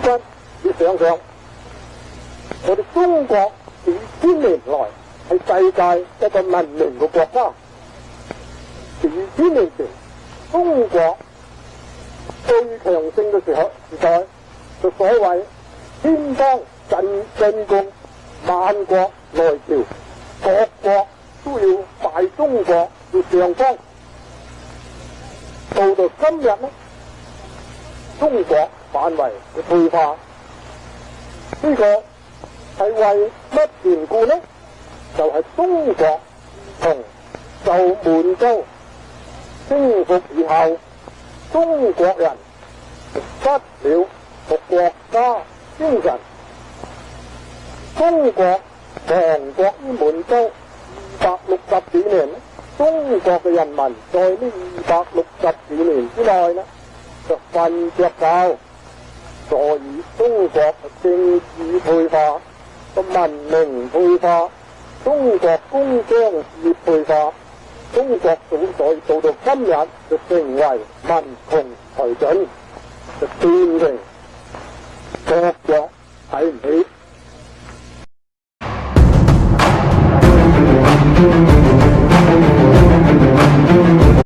軍，你想想，我哋中國幾千年來係世界一個文明嘅國家，幾千年前中國最強盛嘅時代，就所謂天方進貢，萬國來朝，各國都要拜中國要上風。到今日呢，中國範圍嘅退化，呢個係為乜緣故呢？就係中國從受滿洲征服以後，中國人失了個國家精神。中國亡國於滿洲260幾年，中國嘅人民在呢260幾年之內呢，就瞓着覺，所以中國政治退化，個文明退化，中國工商事業退化，中國所以到今日就成為民窮財盡，就變成各國睇唔起